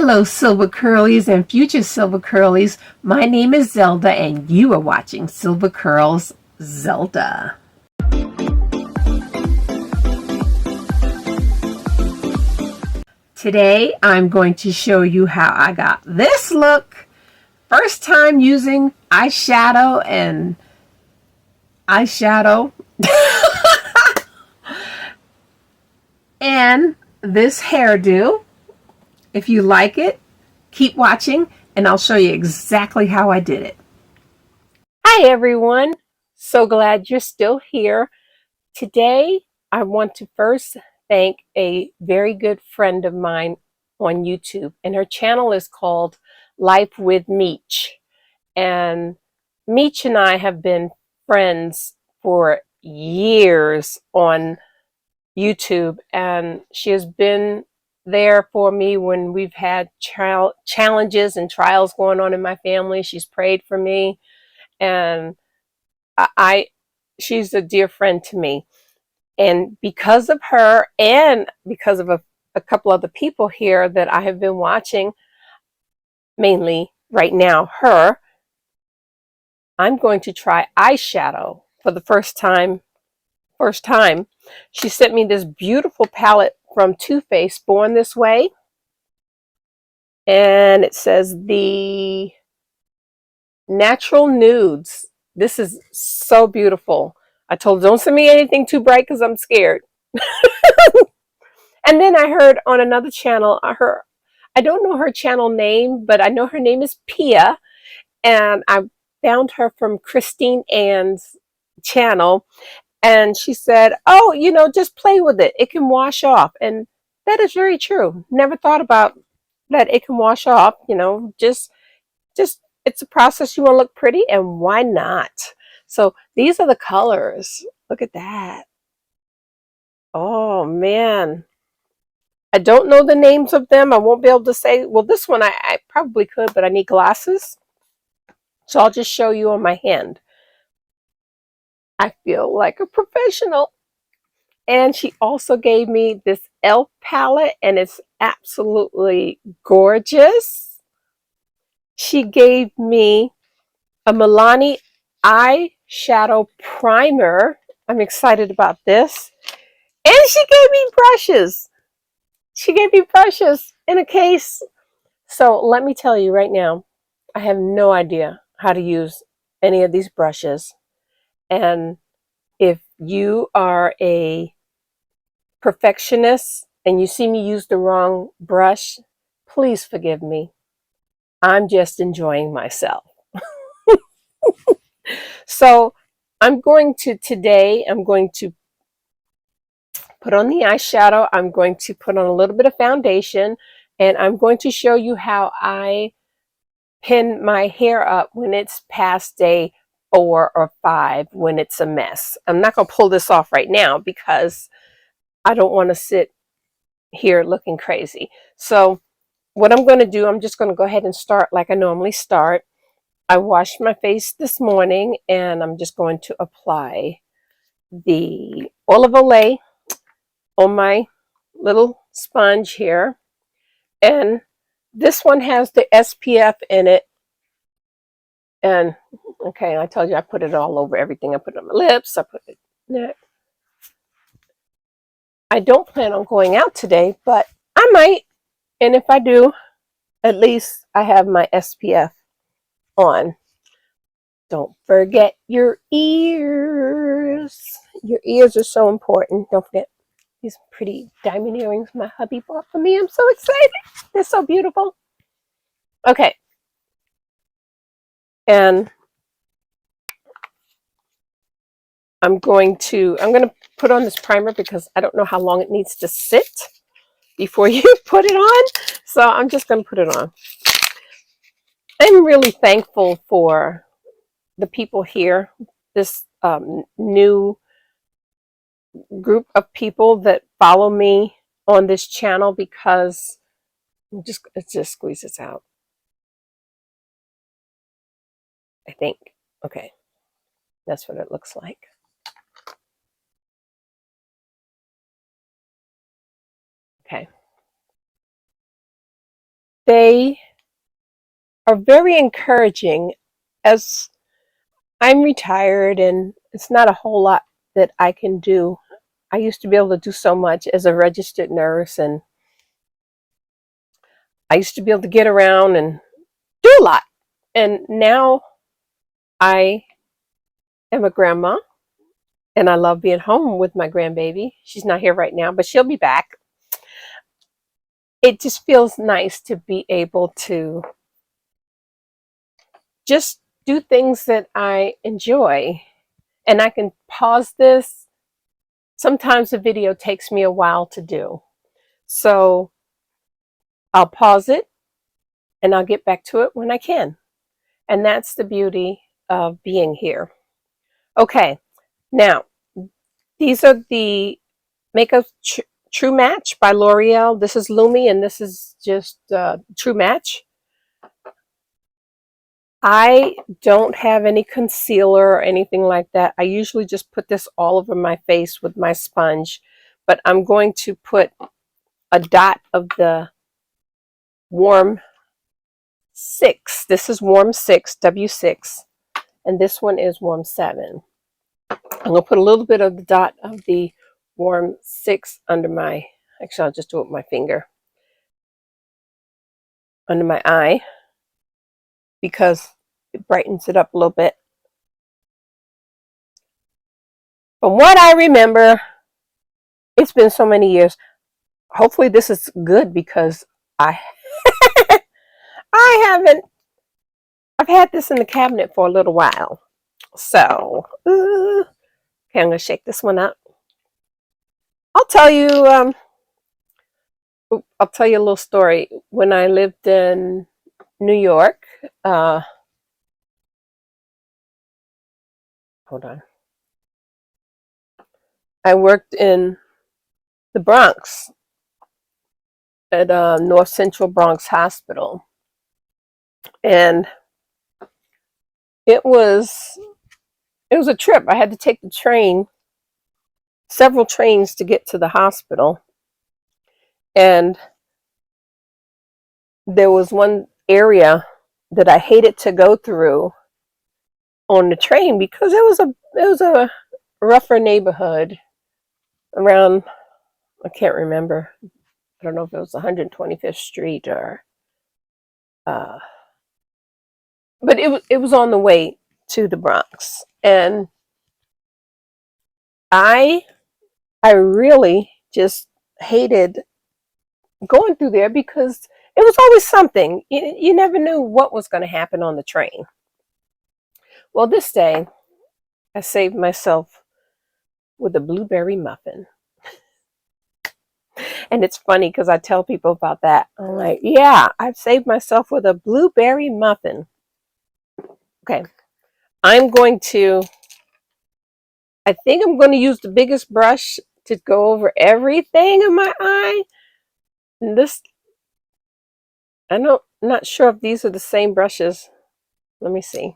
Hello, Silver Curlies and future Silver Curlies. My name is Zelda, and you are watching Silver Curls Zelda. Today, I'm going to show you how I got this look. First time using eyeshadow and eyeshadow and this hairdo. If you like it, keep watching and I'll show you exactly how I did it. Hi everyone, so glad you're still here. Today I want to first thank a very good friend of mine on YouTube, and her channel is called Life with Meech. And Meech and I have been friends for years on YouTube, and she has been there for me when we've had challenges and trials going on in my family. She's prayed for me, and she's a dear friend to me. And because of her and because of a couple other people here that I have been watching, mainly right now her, I'm going to try eyeshadow for the first time. She sent me this beautiful palette from Too Faced, Born This Way. And it says the Natural Nudes. This is so beautiful. I told her, don't send me anything too bright because I'm scared. And then I heard on another channel, I don't know her channel name, but I know her name is Pia. And I found her from Christine Ann's channel. And she said, oh, just play with it. It can wash off. And that is very true. Never thought about that it can wash off, just it's a process. You want to look pretty, and why not? So these are the colors. Look at that. Oh man. I don't know the names of them. I won't be able to say, well, this one I probably could, but I need glasses. So I'll just show you on my hand. I feel like a professional. And she also gave me this e.l.f. palette, and it's absolutely gorgeous. She gave me a Milani eyeshadow primer. I'm excited about this. And she gave me brushes. She gave me brushes in a case. So let me tell you right now, I have no idea how to use any of these brushes. And if you are a perfectionist and you see me use the wrong brush, please forgive me. I'm just enjoying myself. So I'm going to put on the eyeshadow. I'm going to put on a little bit of foundation, and I'm going to show you how I pin my hair up when it's past day 4 or 5, when it's a mess. I'm not going to pull this off right now because I don't want to sit here looking crazy. So what I'm going to do, I'm just going to go ahead and start like I normally start. I washed my face this morning, and I'm just going to apply the Olive Olay on my little sponge here. And this one has the SPF in it. And okay, I told you I put it all over everything. I put it on my lips, I put it neck. I don't plan on going out today, but I might. And if I do, at least I have my SPF on. Don't forget your ears. Your ears are so important. Don't forget these pretty diamond earrings my hubby bought for me. I'm so excited. They're so beautiful. Okay. And I'm going to put on this primer because I don't know how long it needs to sit before you put it on. So I'm just going to put it on. I'm really thankful for the people here, this new group of people that follow me on this channel, because it just squeezes out, I think. Okay, that's what it looks like. Okay, they are very encouraging. As I'm retired and it's not a whole lot that I can do. I used to be able to do so much as a registered nurse, and I used to be able to get around and do a lot. And now I am a grandma and I love being home with my grandbaby. She's not here right now, but she'll be back. It just feels nice to be able to just do things that I enjoy. And I can pause this. Sometimes the video takes me a while to do. So I'll pause it and I'll get back to it when I can. And that's the beauty of being here. Okay, now these are the Makeup True Match by L'Oreal. This is Lumi and this is just True Match. I don't have any concealer or anything like that. I usually just put this all over my face with my sponge, but I'm going to put a dot of the Warm 6. This is Warm 6, W6, and this one is Warm 7. I'm going to put a little bit of the dot of the Warm 6 under my, actually I'll just do it with my finger, under my eye, because it brightens it up a little bit. From what I remember, it's been so many years. Hopefully this is good because I I've had this in the cabinet for a little while. So, okay, I'm going to shake this one up. I'll tell you a little story. When I lived in New York, hold on. I worked in the Bronx at North Central Bronx Hospital, and it was a trip. I had to take the train, several trains to get to the hospital, and there was one area that I hated to go through on the train because it was a rougher neighborhood around, I can't remember. I don't know if it was 125th Street or but it was on the way to the Bronx, and I really just hated going through there because it was always something. You never knew what was going to happen on the train. Well, this day I saved myself with a blueberry muffin. And it's funny because I tell people about that. I'm like, yeah, I've saved myself with a blueberry muffin. Okay, I think I'm going to use the biggest brush to go over everything in my eye. And this, I'm not sure if these are the same brushes. Let me see.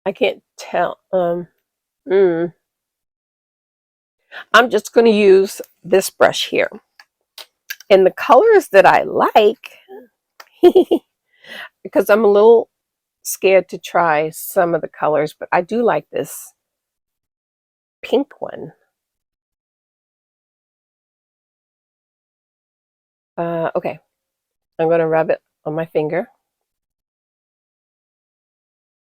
I can't tell. I'm just going to use this brush here. And the colors that I like, because I'm a little scared to try some of the colors, but I do like this pink one. Okay, I'm going to rub it on my finger.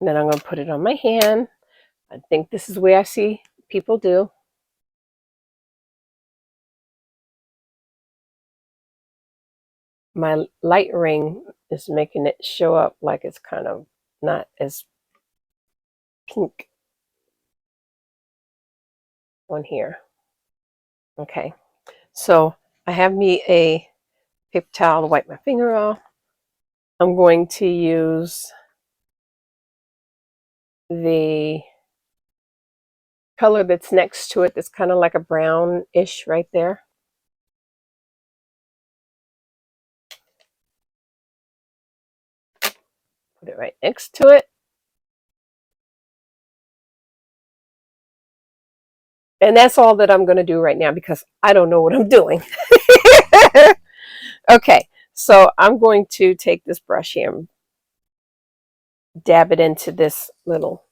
And then I'm going to put it on my hand. I think this is where I see people do. My light ring is making it show up like it's kind of not as pink on here. Okay, so I have me a paper towel to wipe my finger off. I'm going to use the color that's next to it that's kind of like a brownish right there. Put it right next to it. And that's all that I'm going to do right now because I don't know what I'm doing. Okay, so I'm going to take this brush here and dab it into this little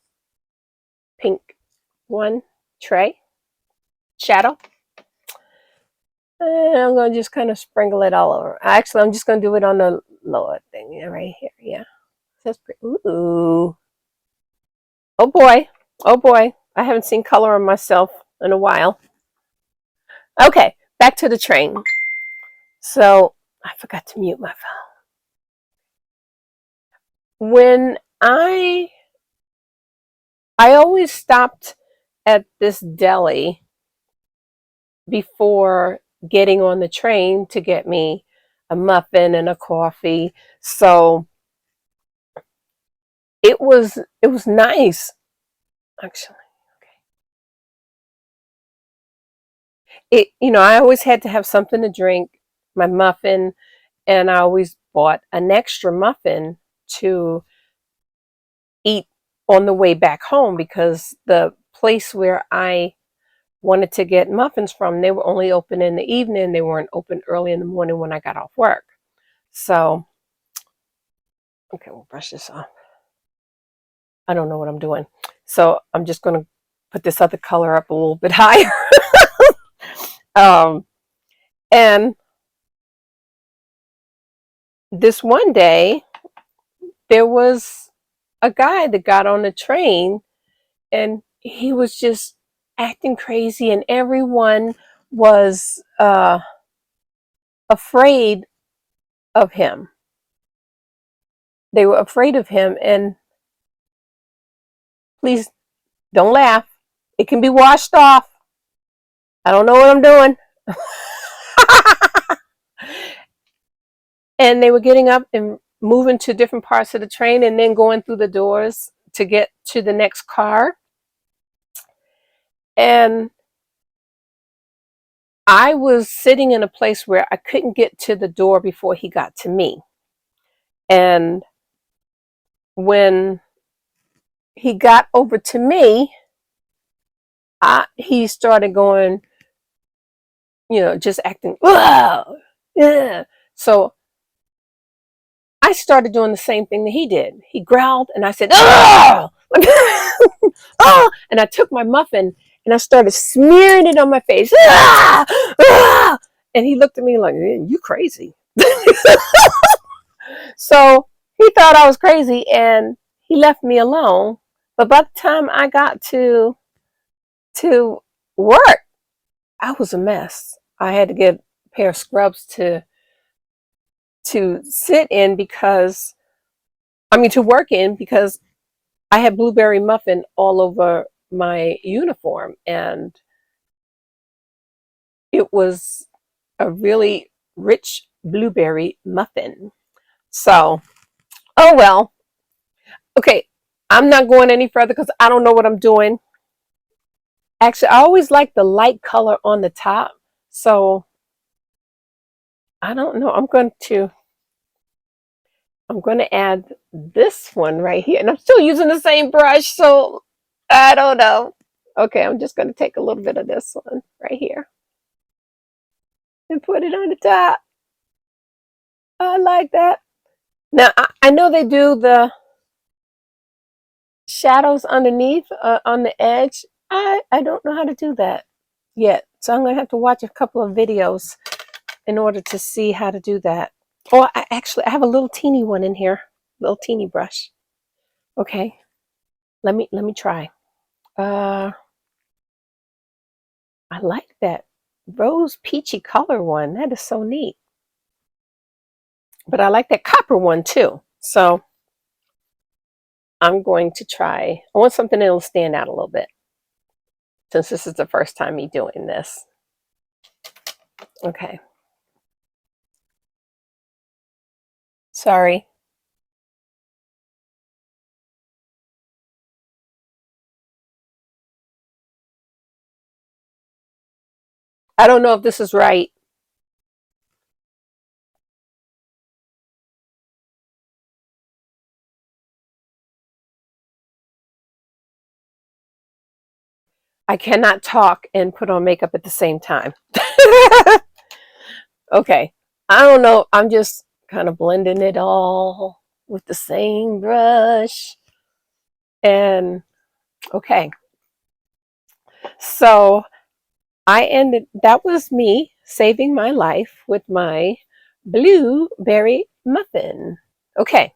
pink one tray shadow. And I'm going to just kind of sprinkle it all over. Actually, I'm just going to do it on the lower thing right here. Yeah. That's pretty. Ooh. Oh boy. Oh boy. I haven't seen color on myself in a while. Okay, back to the train. So I forgot to mute my phone. When I always stopped at this deli before getting on the train to get me a muffin and a coffee. So it was nice actually. I always had to have something to drink, my muffin, and I always bought an extra muffin to eat on the way back home because the place where I wanted to get muffins from, they were only open in the evening. They weren't open early in the morning when I got off work. So, okay, we'll brush this off. I don't know what I'm doing. So I'm just going to put this other color up a little bit higher. And this one day, there was a guy that got on the train and he was just acting crazy, and everyone was afraid of him. They were afraid of him, and please don't laugh. It can be washed off. I don't know what I'm doing. And they were getting up and moving to different parts of the train and then going through the doors to get to the next car. And I was sitting in a place where I couldn't get to the door before he got to me. And when he got over to me, he started going, just acting. Ugh, ugh. So I started doing the same thing that he did. He growled, and I said, "Oh!" Oh! And I took my muffin and I started smearing it on my face. Ah! Ah! And he looked at me like, "You crazy?" So he thought I was crazy, and he left me alone. But by the time I got to work, I was a mess. I had to get a pair of scrubs to sit in to work in because I had blueberry muffin all over my uniform, and it was a really rich blueberry muffin. So, oh well. Okay, I'm not going any further because I don't know what I'm doing. Actually, I always like the light color on the top. So, I don't know. I'm going to add this one right here. And I'm still using the same brush, so I don't know. Okay, I'm just going to take a little bit of this one right here and put it on the top. I like that. Now, I know they do the shadows underneath on the edge. I don't know how to do that yet. So I'm going to have to watch a couple of videos in order to see how to do that. Oh, I have a little teeny one in here, little teeny brush. Okay, let me try. I like that rose peachy color one. That is so neat. But I like that copper one too. So I'm going to try. I want something that will stand out a little bit, since this is the first time me doing this. Okay. Sorry. I don't know if this is right. I cannot talk and put on makeup at the same time. Okay. I don't know. I'm just kind of blending it all with the same brush. And okay, so that was me saving my life with my blueberry muffin. Okay,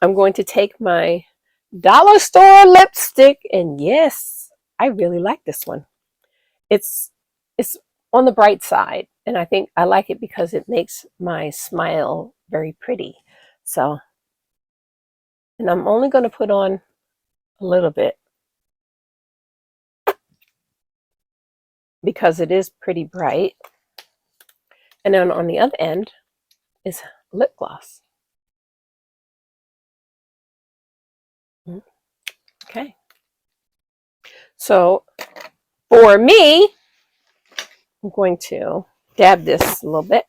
I'm going to take my dollar store lipstick, and yes, I really like this one. It's it's on the bright side, and I think I like it because it makes my smile very pretty. So, and I'm only going to put on a little bit because it is pretty bright. And then on the other end is lip gloss. Okay. So for me, I'm going to dab this a little bit.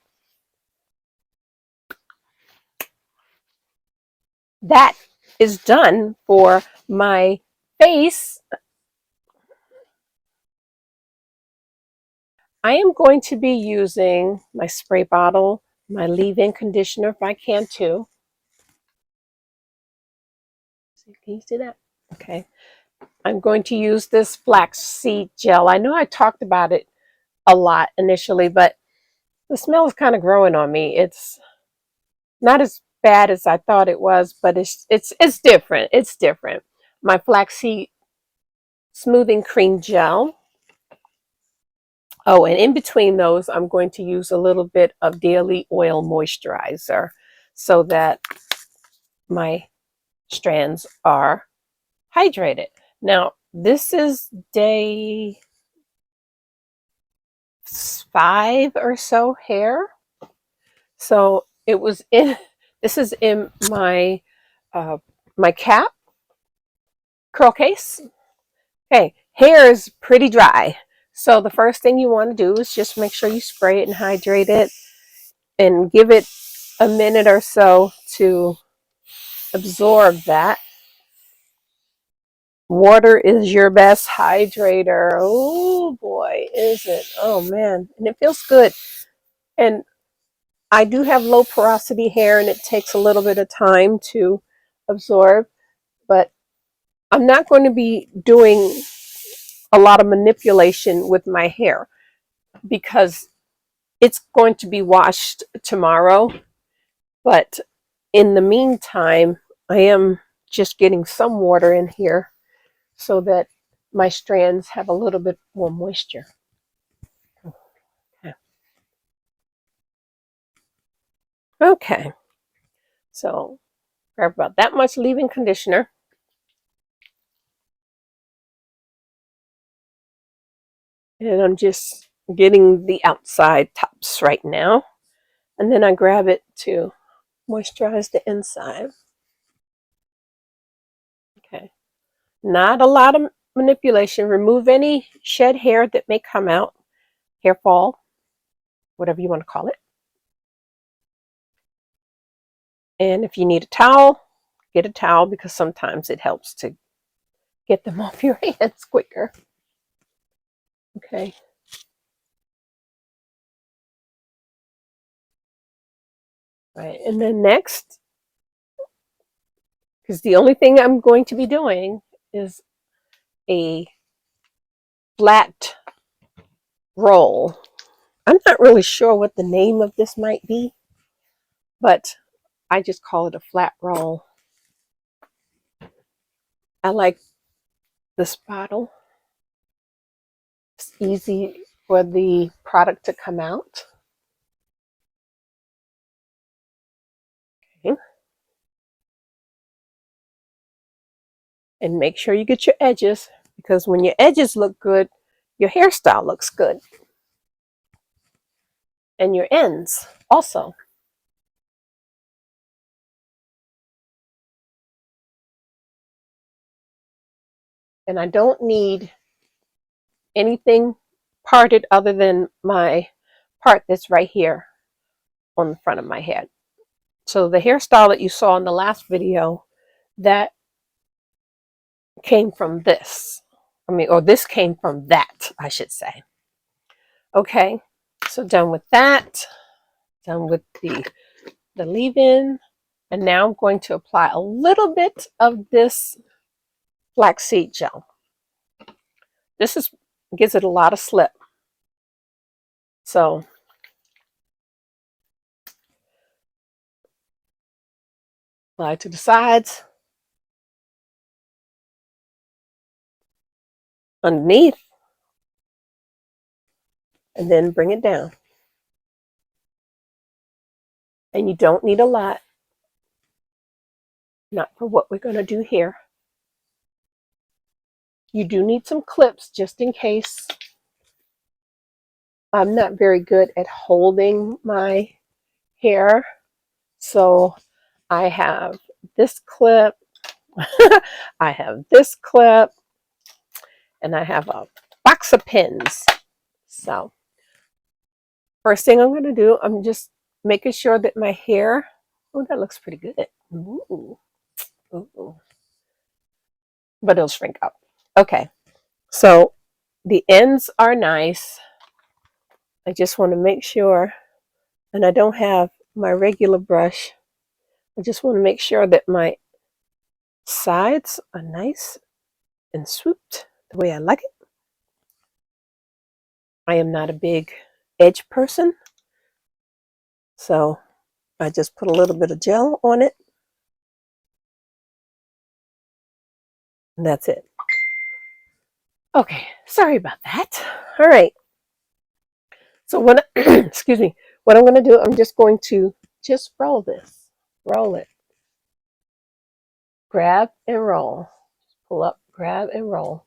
That is done for my face. I am going to be using my spray bottle, my leave-in conditioner by Cantu. Can you see that? Okay. I'm going to use this flaxseed gel. I know I talked about it a lot initially, but the smell is kind of growing on me. It's not as bad as I thought it was, but it's different. It's different. My flaxseed smoothing cream gel. Oh, and in between those, I'm going to use a little bit of daily oil moisturizer so that my strands are hydrated. Now, this is day 5 or so hair. So it was in, this is in my, my cap curl case. Okay, hair is pretty dry. So the first thing you want to do is just make sure you spray it and hydrate it and give it a minute or so to absorb that. Water is your best hydrator. Oh boy, is it. Oh man, and it feels good. And I do have low porosity hair and it takes a little bit of time to absorb, but I'm not going to be doing a lot of manipulation with my hair because it's going to be washed tomorrow. But in the meantime, I am just getting some water in here so that my strands have a little bit more moisture. Okay, so grab about that much leave-in conditioner. And I'm just getting the outside tops right now. And then I grab it to moisturize the inside. Okay. Not a lot of manipulation. Remove any shed hair that may come out, hair fall, whatever you want to call it. And if you need a towel, get a towel because sometimes it helps to get them off your hands quicker. Okay. Right. And then next, because the only thing I'm going to be doing is a flat roll. I'm not really sure what the name of this might be, but I just call it a flat roll. I like this bottle. It's easy for the product to come out. Okay. And make sure you get your edges, because when your edges look good, your hairstyle looks good. And your ends also. And I don't need anything parted other than my part that's right here on the front of my head. So the hairstyle that you saw in the last video, that came from this. Or this came from that, I should say. Okay, So done with that, done with the leave-in, and now I'm going to apply a little bit of this flaxseed gel. This gives it a lot of slip. So apply to the sides, underneath, and then bring it down. And you don't need a lot, not for what we're going to do here. You do need some clips just in case. I'm not very good at holding my hair, so I have this clip, I have this clip, and I have a box of pins. So first thing I'm going to do, I'm just making sure that my hair, oh, that looks pretty good. Ooh, ooh. But it'll shrink up. Okay, so the ends are nice. I just want to make sure, and I don't have my regular brush. I just want to make sure that my sides are nice and swooped the way I like it. I am not a big edge person, so I just put a little bit of gel on it, and that's it. Okay, sorry about that. All right. So what, excuse me, what I'm going to do, I'm just going to just roll this. Roll it. Grab and roll. Pull up, grab and roll.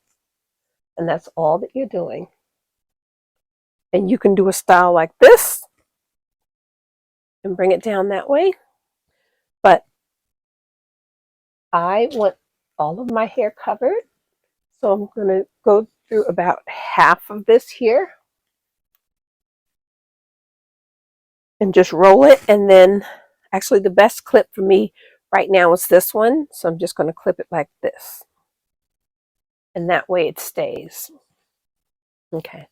And that's all that you're doing. And you can do a style like this and bring it down that way. But I want all of my hair covered. So I'm going to go through about half of this here and just roll it. And then actually the best clip for me right now is this one. So I'm just going to clip it like this. And that way it stays. Okay.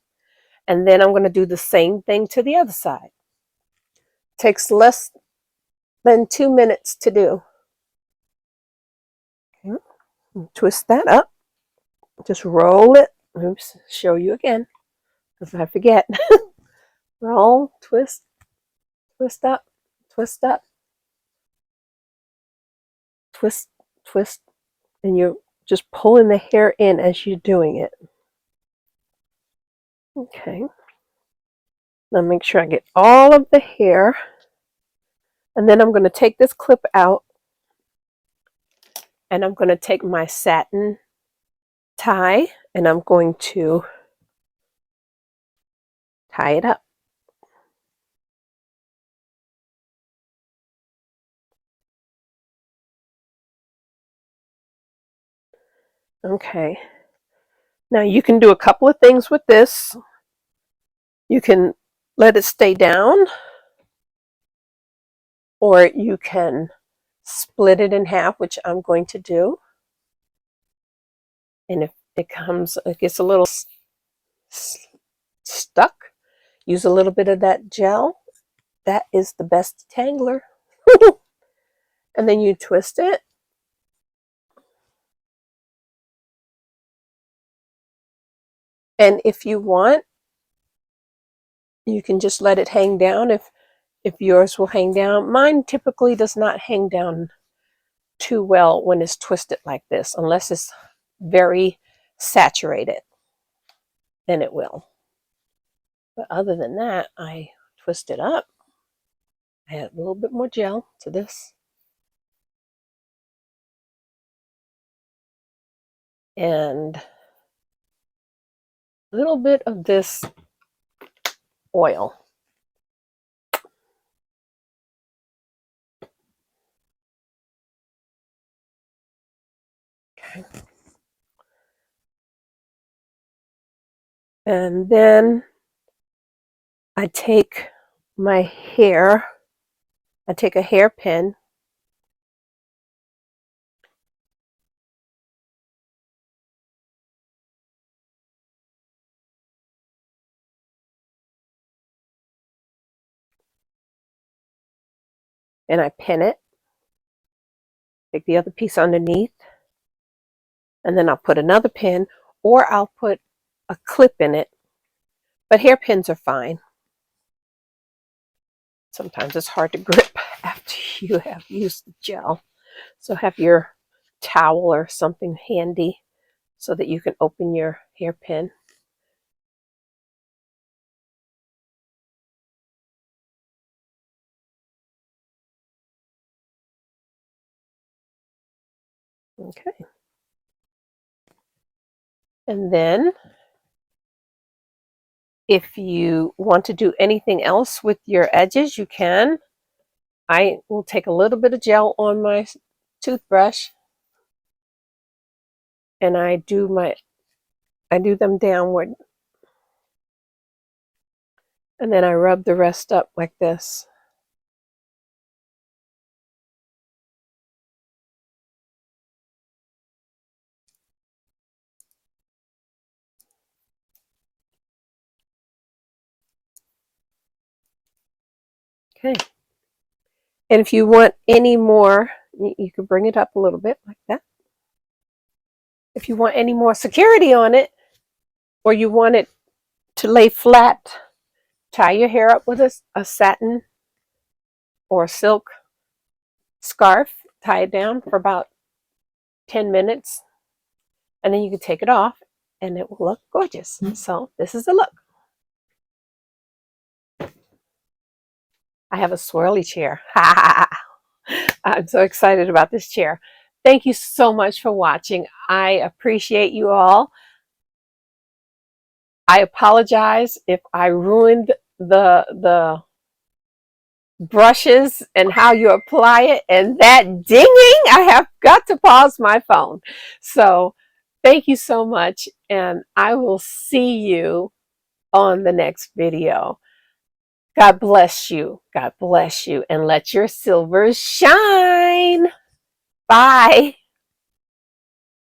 And then I'm going to do the same thing to the other side. Takes less than 2 minutes to do. Okay. Twist that up. Just roll it. Oops, show you again because I forget. Roll, twist, twist up, twist, twist, and you're just pulling the hair in as you're doing it. Okay. Now make sure I get all of the hair. And then I'm going to take this clip out and I'm going to take my satin tie and I'm going to tie it up. Okay. Now you can do a couple of things with this. You can let it stay down, or you can split it in half, which I'm going to do. And if it gets a little stuck, use a little bit of that gel. That is the best detangler. And then you twist it. And if you want, you can just let it hang down if yours will hang down. Mine typically does not hang down too well when it's twisted like this, unless it's very saturated, then it will. But other than that, I twist it up. I add a little bit more gel to this. And a little bit of this oil. Okay. And then I take my hair, I take a hairpin, and I pin it. Take the other piece underneath, and then I'll put another pin, or I'll put a clip in it. But hairpins are fine. Sometimes it's hard to grip after you have used the gel. So have your towel or something handy so that you can open your hairpin. Okay. And then if you want to do anything else with your edges, you can. I will take a little bit of gel on my toothbrush and I do them downward. And then I rub the rest up like this. Okay. And if you want any more, you can bring it up a little bit like that. If you want any more security on it, or you want it to lay flat, tie your hair up with a satin or silk scarf, tie it down for about 10 minutes, and then you can take it off and it will look gorgeous. So this is the look. I have a swirly chair. I'm so excited about this chair. Thank you so much for watching. I appreciate you all. I apologize if I ruined the brushes and how you apply it, and that dinging, I have got to pause my phone. So thank you so much, and I will see you on the next video. God bless you. God bless you, and let your silvers shine. Bye.